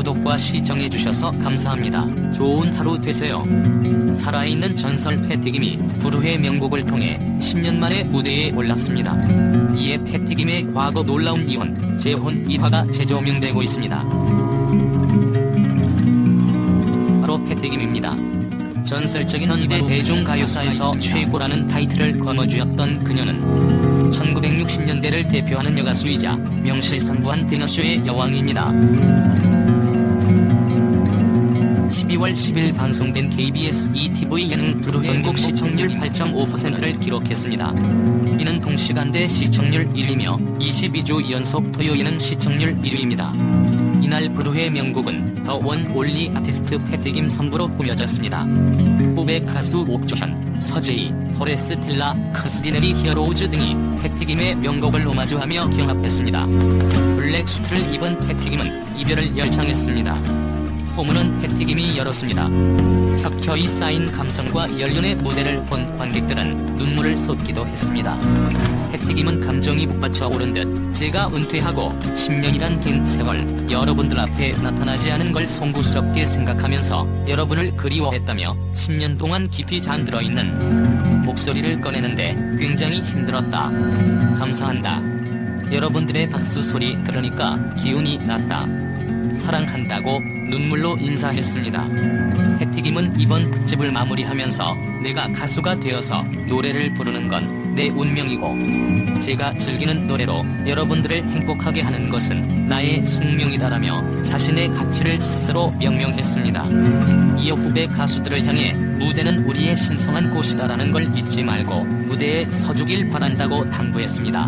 구독과 시청해주셔서 감사합니다. 좋은 하루 되세요. 살아있는 전설 패티김이 불후의 명곡을 통해 10년 만에 무대에 올랐습니다. 이에 패티김의 과거 놀라운 이혼, 재혼 일화가 재조명되고 있습니다. 바로 패티김입니다. 전설적인 현대 대중가요사에서 최고라는 타이틀을 거머쥐었던 그녀는 1960년대를 대표하는 여가수이자 명실상부한 디너쇼의 여왕입니다. 12월 10일 방송된 KBS ETV 예능 불후의 전국 시청률 8.5%를 기록했습니다. 이는 동시간대 시청률 1위며 22주 연속 토요 예능 시청률 1위입니다. 이날 불후의 명곡은 더 원 올리 아티스트 패티김 선보로 꾸며졌습니다. 후배 가수 옥주현, 서재희, 포레스텔라, 크스리네리 히어로우즈 등이 패티김의 명곡을 오마주하며 경합했습니다. 블랙 수트를 입은 패티김은 이별을 열창했습니다. 포문은 패티김이 열었습니다. 켜켜이 쌓인 감성과 연륜의 무대를 본 관객들은 눈물을 쏟기도 했습니다. 패티김은 감정이 북받쳐 오른 듯 제가 은퇴하고 10년이란 긴 세월 여러분들 앞에 나타나지 않은 걸 송구스럽게 생각하면서 여러분을 그리워했다며 10년 동안 깊이 잠들어 있는 목소리를 꺼내는데 굉장히 힘들었다. 감사한다. 여러분들의 박수 소리 들으니까 기운이 났다. 사랑한다고 눈물로 인사했습니다. 패티김은 이번 특집을 마무리하면서 내가 가수가 되어서 노래를 부르는 건 내 운명이고 제가 즐기는 노래로 여러분들을 행복하게 하는 것은 나의 숙명이다라며 자신의 가치를 스스로 명명했습니다. 이어 후배 가수들을 향해 무대는 우리의 신성한 곳이다라는 걸 잊지 말고 무대에 서주길 바란다고 당부했습니다.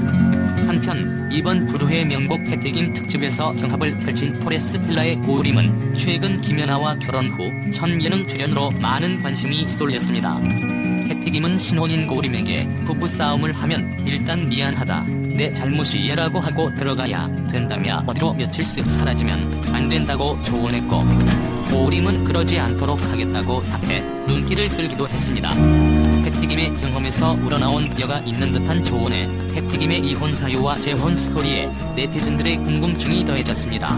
한편 이번 불후의 명곡 패티김 특집에서 경합을 펼친 포레스텔라의 고우림은 최근 김연아와 결혼 후 첫 예능 출연으로 많은 관심이 쏠렸습니다. 패티김은 신혼인 고우림에게 부부싸움을 하면 일단 미안하다, 내 잘못이야 라고 하고 들어가야 된다며 어디로 며칠 쓱 사라지면 안 된다고 조언했고 고우림은 그러지 않도록 하겠다고 답해 눈길을 끌기도 했습니다. 패티김의 경험에서 우러나온 여가 있는 듯한 조언에 패티김의 이혼 사유와 재혼 스토리에 네티즌들의 궁금증이 더해졌습니다.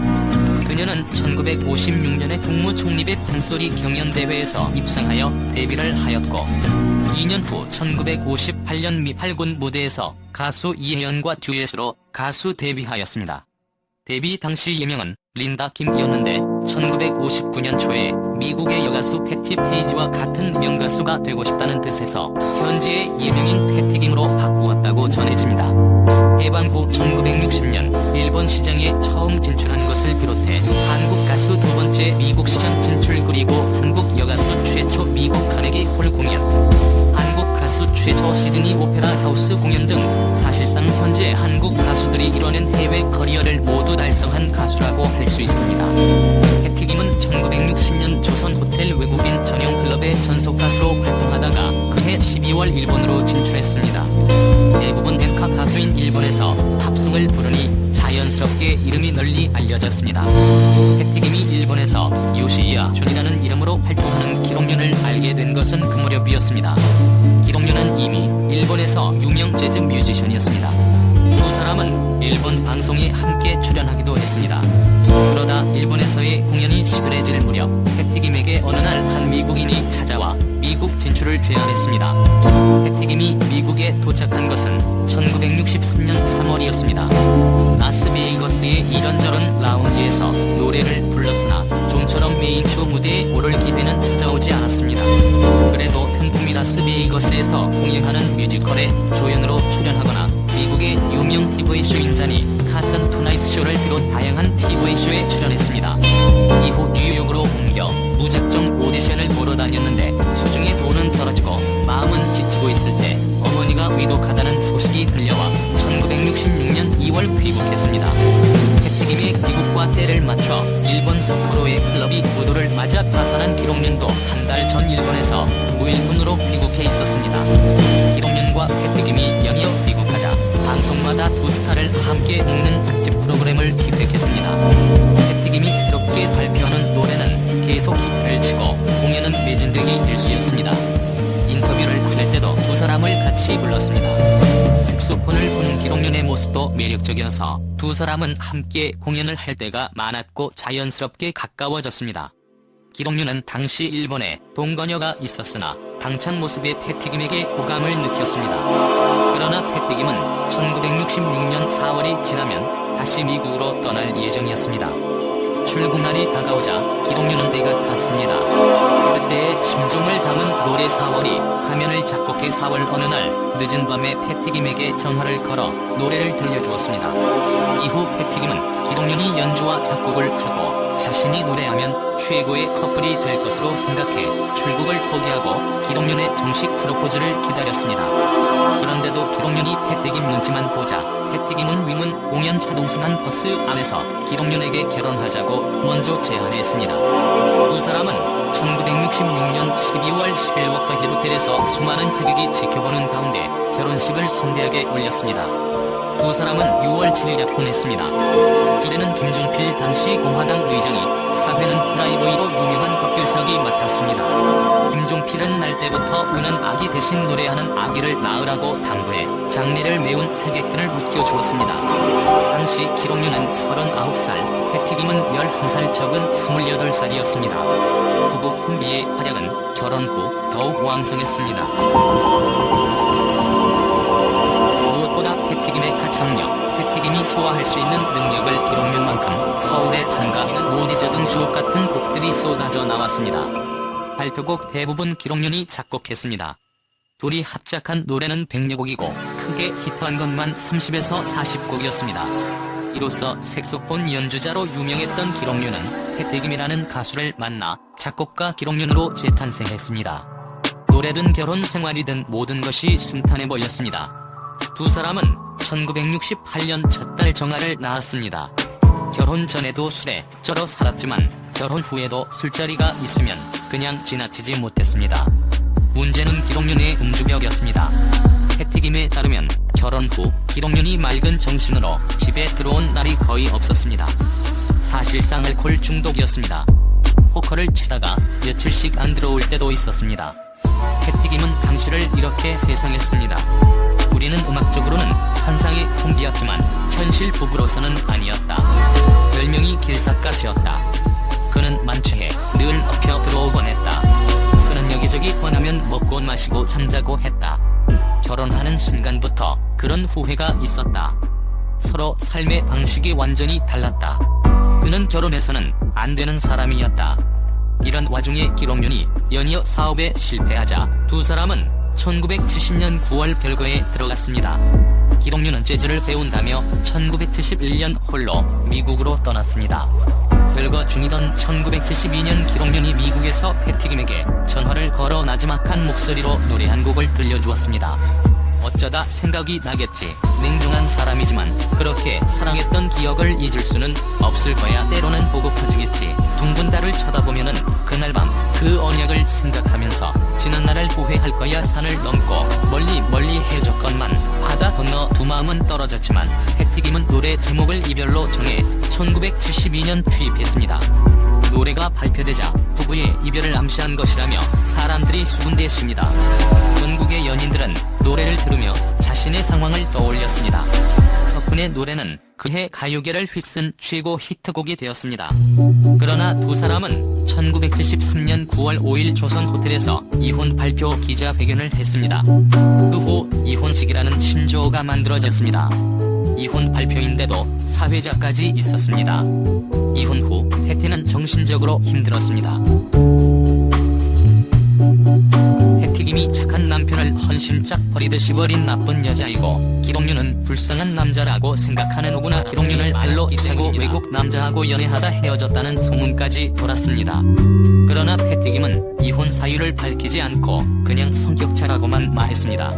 그녀는 1956년에 국무총리배 판소리 경연대회에서 입상하여 데뷔를 하였고 2년 후 1958년 미 8군 무대에서 가수 이혜연과 듀엣으로 가수 데뷔하였습니다. 데뷔 당시 예명은 린다 김이었는데 1959년 초에 미국의 여가수 패티 페이지와 같은 명가수가 되고 싶다는 뜻에서 현재의 예명인 패티김으로 바꾸었다고 전해집니다. 해방 후 1960년 일본 시장에 처음 진출한 것을 비롯해 한국 가수 두 번째 미국 시장 진출 그리고 한국 여가수 최초 미국 카네기 홀 공연, 한국 가수 최초 시드니 오페라 하우스 공연 등 사실상 현재 한국 가수들이 이뤄낸 해외 커리어를 모두 달성한 가수라고 할 수 있습니다. 패티김은 1960년 조선 호텔 외국인 전용 클럽의 전속 가수로 활동하다가 그해 12월 일본으로 진출했습니다. 대부분 엔카 가수인 일본에서 팝송을 부르니 자연스럽게 이름이 널리 알려졌습니다. 패티김이 일본에서 요시야 존이라는 이름으로 활동하는 기록윤을 알게 된 것은 그 무렵이었습니다. 기록윤은 이미 일본에서 유명 재즈 뮤지션이었습니다. 두 사람은 일본 방송에 함께 출연하기도 했습니다. 그러다 일본에서의 공연이 시들해질 무렵 패티김에게 어느 날 한 미국인이 찾아와 미국 진출을 제안했습니다. 패티김이 미국에 도착한 것은 1963년 3월이었습니다. 라스베이거스의 이런저런 라운지에서 노래를 불렀으나 좀처럼 메인쇼 무대에 오를 기회는 찾아오지 않았습니다. 그래도 틈틈이 라스베이거스에서 공연하는 뮤지컬에 조연으로 출연하거나 미국의 유명 TV쇼인자니 카슨 투나잇 쇼를 비롯 다양한 TV쇼에 출연했습니다. 이후 뉴욕으로 옮겨 무작정 오디션을 보러 다녔는데 수중에 돈은 떨어지고 마음은 지치고 있을 때 어머니가 위독하다는 소식이 들려와 1966년 2월 귀국했습니다. 패티김의 귀국과 때를 맞춰 일본 삿포로의 클럽이 무도를 맞아 파산한 기록윤도 한 달 전 일본에서 무일푼으로 귀국해 있었습니다. 기록윤과 패티김이 연이어 귀국하자 방송마다 두 스타를 함께 읽는 특집 프로그램을 기획했습니다. 패티김이 새롭게 발표하는 노래는 계속 히트를 치고 공연은 매진되기 일쑤였습니다. 인터뷰를 할 할 때도 두 사람을 같이 불렀습니다. 색소폰을 부는 기록윤의 모습도 매력적이어서 두 사람은 함께 공연을 할 때가 많았고 자연스럽게 가까워졌습니다. 기록윤은 당시 일본에 동거녀가 있었으나 당찬 모습의 패티김에게 호감을 느꼈습니다. 그러나 패티김은 1966년 4월이 지나면 다시 미국으로 떠날 예정이었습니다. 출국날이 다가오자 기록윤은 때가 탔습니다. 그때의 심정을 담은 노래 4월이 가면을 작곡해 4월 어느 날 늦은 밤에 패티김에게 전화를 걸어 노래를 들려주었습니다. 이후 패티김은 기록윤이 연주와 작곡을 하고 자신이 노래하면 최고의 커플이 될 것으로 생각해 출국을 포기하고 기록윤의 정식 프로포즈를 기다렸습니다. 그런데도 기록윤이 패티김 눈치만 보자 패티김은 위문 공연 차동승한 버스 안에서 기록윤에게 결혼하자고 먼저 제안했습니다. 두 사람은 1966년 12월 10일 워커힐 호텔에서 수많은 하객이 지켜보는 가운데 결혼식을 성대하게 올렸습니다. 두 사람은 6월 7일 약혼했습니다. 주례는 김종필 당시 공화당 의장이, 사회는 플라이보이로 유명한 박규석이 맡았습니다. 김종필은 날 때부터 우는 아기 대신 노래하는 아기를 낳으라고 당부해 장례를 메운 하객들을 웃겨주었습니다. 당시 기록윤은 39살, 패티김은 11살 적은 28살이었습니다. 부부 혼비의 활약은 결혼 후 더욱 왕성했습니다. 무엇보다 패티김의 가창력, 패티김이 소화할 수 있는 능력을 기록윤만큼 서울의 장가에는 못 잊어둔 주옥 같은 곡들이 쏟아져 나왔습니다. 발표곡 대부분 기록윤이 작곡했습니다. 둘이 합작한 노래는 100여 곡이고 크게 히트한 것만 30에서 40곡이었습니다. 이로써 색소폰 연주자로 유명했던 기록윤은 패티김이라는 가수를 만나 작곡가 기록윤으로 재탄생했습니다. 노래든 결혼 생활이든 모든 것이 순탄해 보였습니다. 두 사람은 1968년 첫 딸 정아를 낳았습니다. 결혼 전에도 술에 쩔어 살았지만 결혼 후에도 술자리가 있으면 그냥 지나치지 못했습니다. 문제는 기록윤의 음주벽이었습니다. 패티김에 따르면 결혼 후 기록윤이 맑은 정신으로 집에 들어온 날이 거의 없었습니다. 사실상 알코올 중독이었습니다. 포커를 치다가 며칠씩 안 들어올 때도 있었습니다. 패티김은 당시를 이렇게 회상했습니다. 우리는 음악적으로는 환상의 콤비였지만 현실 부부로서는 아니었다. 별명이 길삿갓이었다. 그는 만취해 늘 엎혀 들어오곤 했다. 그는 여기저기 뻔하면 먹고 마시고 잠자고 했다. 결혼하는 순간부터 그런 후회가 있었다. 서로 삶의 방식이 완전히 달랐다. 그는 결혼해서는 안 되는 사람이었다. 이런 와중에 기록윤이 연이어 사업에 실패하자 두 사람은 1970년 9월 별거에 들어갔습니다. 기록윤은 재즈를 배운다며 1971년 홀로 미국으로 떠났습니다. 별거 중이던 1972년 기록윤이 미국에서 패티김에게 전화를 걸어 나지막한 목소리로 노래 한 곡을 들려주었습니다. 어쩌다 생각이 나겠지. 냉정한 사람이지만 그렇게 사랑했던 기억을 잊을 수는 없을 거야. 때로는 보고파지겠지. 둥근 달을 쳐다보면은 그날 밤 그 언약을 생각하면서 지난 날을 후회할 거야. 산을 넘고 멀리 해줬건만 바다 건너 두 마음은 떨어졌지만 패티김은 노래 제목을 이별로 정해 1972년 취입했습니다. 노래가 발표되자 부부의 이별을 암시한 것이라며 사람들이 수군대했습니다. 전국의 연인들은 노래를 들으며 자신의 상황을 떠올렸습니다. 덕분에 노래는 그해 가요계를 휩쓴 최고 히트곡이 되었습니다. 그러나 두 사람은 1973년 9월 5일 조선 호텔에서 이혼 발표 기자회견을 했습니다. 그 후 이혼식이라는 신조어가 만들어졌습니다. 이혼 발표인데도 사회자까지 있었습니다. 이혼 후 패티는 정신적으로 힘들었습니다. 패티김이 착한 남편을 헌신짝 버리듯이 버린 나쁜 여자이고 기록윤은 불쌍한 남자라고 생각하는 오구나. 기록윤을 알로 이태고 외국 남자하고 연애하다 헤어졌다는 소문까지 돌았습니다. 그러나 패티김은 이혼 사유를 밝히지 않고 그냥 성격차라고만 말했습니다.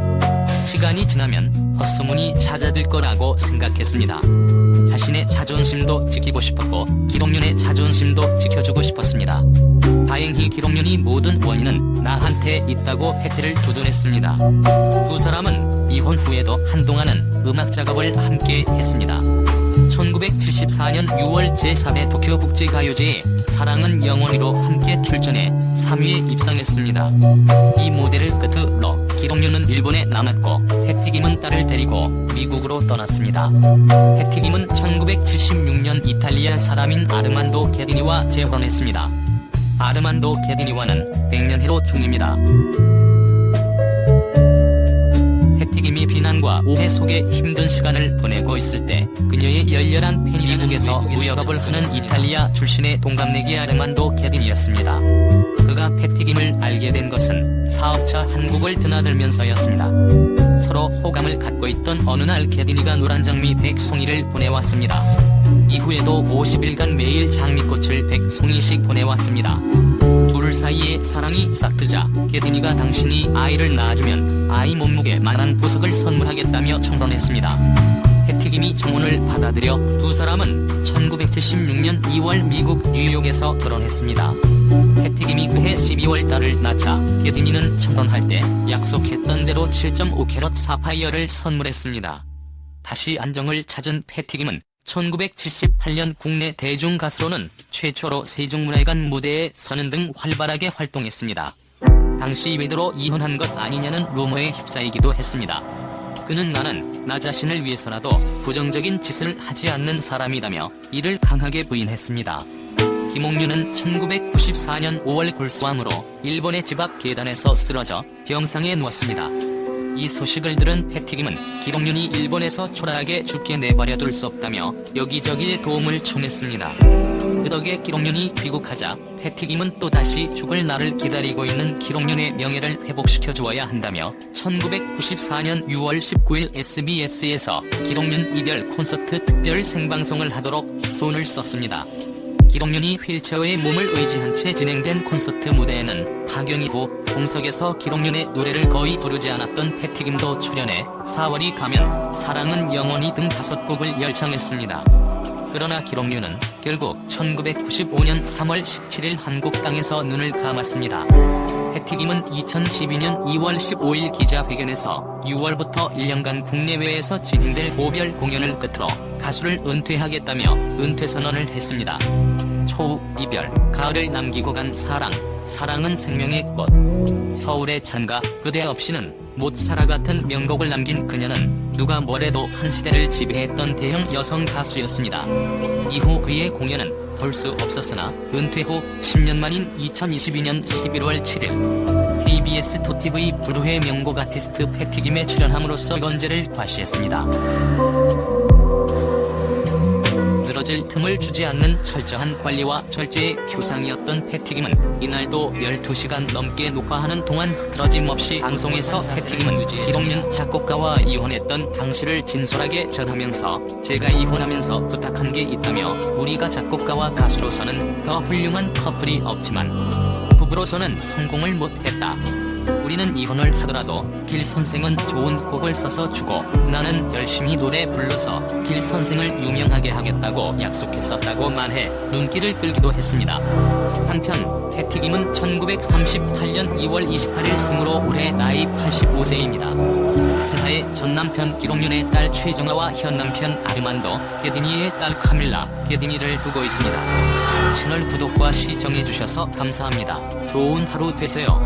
시간이 지나면 헛소문이 잦아들 거라고 생각했습니다. 자신의 자존심도 지키고 싶었고 기록윤의 자존심도 지켜주고 싶었습니다. 다행히 기록윤이 모든 원인은 나한테 있다고 패티를 두둔했습니다. 두 사람은 이혼 후에도 한동안은 음악 작업을 함께 했습니다. 1974년 6월 제3회 도쿄 국제가요제에 사랑은 영원히로 함께 출전해 3위에 입상했습니다. 이 무대를 끝으로 기록유는 일본에 남았고 패티김은 딸을 데리고 미국으로 떠났습니다. 패티김은 1976년 이탈리아 사람인 아르만도 게디니와 재혼했습니다. 아르만도 게디니와는 100년해로 중립니다. 패티김이 비난과 오해 속에 힘든 시간을 보내고 있을 때 그녀의 열렬한 팬이 미국에서 무역업을 하는 이탈리아 출신의 동갑내기 아르만도 게디니였습니다. 그가 패티김을 알게 된 것은 사업차 한국을 드나들면서였습니다. 서로 호감을 갖고 있던 어느 날 게디니가 노란 장미 100송이를 보내왔습니다. 이후에도 50일간 매일 장미꽃을 100송이씩 보내왔습니다. 둘 사이에 사랑이 싹트자 게디니가 당신이 아이를 낳아주면 아이 몸무게 만한 보석을 선물하겠다며 청혼했습니다. 패티김이 청혼을 받아들여 두 사람은 1976년 2월 미국 뉴욕에서 결혼했습니다. 패티김이 그해 12월 딸을 낳자 게디니는 청혼할 때 약속했던 대로 7.5캐럿 사파이어를 선물했습니다. 다시 안정을 찾은 패티김은 1978년 국내 대중가수로는 최초로 세종문화회관 무대에 서는 등 활발하게 활동했습니다. 당시 외도로 이혼한 것 아니냐는 루머에 휩싸이기도 했습니다. 그는 나는 나 자신을 위해서라도 부정적인 짓을 하지 않는 사람이라며 이를 강하게 부인했습니다. 김옥류는 1994년 5월 골수암으로 일본의 집 앞 계단에서 쓰러져 병상에 누웠습니다. 이 소식을 들은 패티김은 기록윤이 일본에서 초라하게 죽게 내버려둘 수 없다며 여기저기에 도움을 청했습니다. 그 덕에 기록윤이 귀국하자 패티김은 또다시 죽을 날을 기다리고 있는 기록윤의 명예를 회복시켜 주어야 한다며 1994년 6월 19일 SBS에서 기록윤 이별 콘서트 특별 생방송을 하도록 손을 썼습니다. 기록윤이 휠체어에 몸을 의지한 채 진행된 콘서트 무대에는 박영희도 공석에서 기록윤의 노래를 거의 부르지 않았던 패티김도 출연해 4월이 가면 사랑은 영원히 등 5곡을 열창했습니다. 그러나 기록윤은 결국 1995년 3월 17일 한국 땅에서 눈을 감았습니다. 패티김은 2012년 2월 15일 기자회견에서 6월부터 1년간 국내외에서 진행될 고별 공연을 끝으로 가수를 은퇴하겠다며 은퇴 선언을 했습니다. 초우, 이별, 가을을 남기고 간 사랑, 사랑은 생명의 꽃, 서울의 찬가, 그대 없이는 못 살아 같은 명곡을 남긴 그녀는 누가 뭐래도 한 시대를 지배했던 대형 여성 가수였습니다. 이후 그의 공연은 볼 수 없었으나 은퇴 후 10년 만인 2022년 11월 7일 KBS 토TV 불후의 명곡 아티스트 패티김에 출연함으로써 건재를 과시했습니다. 늘어질 틈을 주지 않는 철저한 관리와 절제의 표상이었던 패티김은 이날도 12시간 넘게 녹화하는 동안 흐트러짐 없이 방송에서 패티김은 기록윤 작곡가와 이혼했던 당시를 진솔하게 전하면서 제가 이혼하면서 부탁한 게 있다며 우리가 작곡가와 가수로서는 더 훌륭한 커플이 없지만 부부로서는 성공을 못했다. 우리는 이혼을 하더라도 길 선생은 좋은 곡을 써서 주고 나는 열심히 노래 불러서 길 선생을 유명하게 하겠다고 약속했었다고 말해 눈길을 끌기도 했습니다. 한편 패티김은 1938년 2월 28일 생으로 올해 나이 85세입니다. 슬하의 전 남편 기록윤의 딸 최정아와 현 남편 아르만도 게디니의 딸 카밀라 게디니를 두고 있습니다. 채널 구독과 시청해주셔서 감사합니다. 좋은 하루 되세요.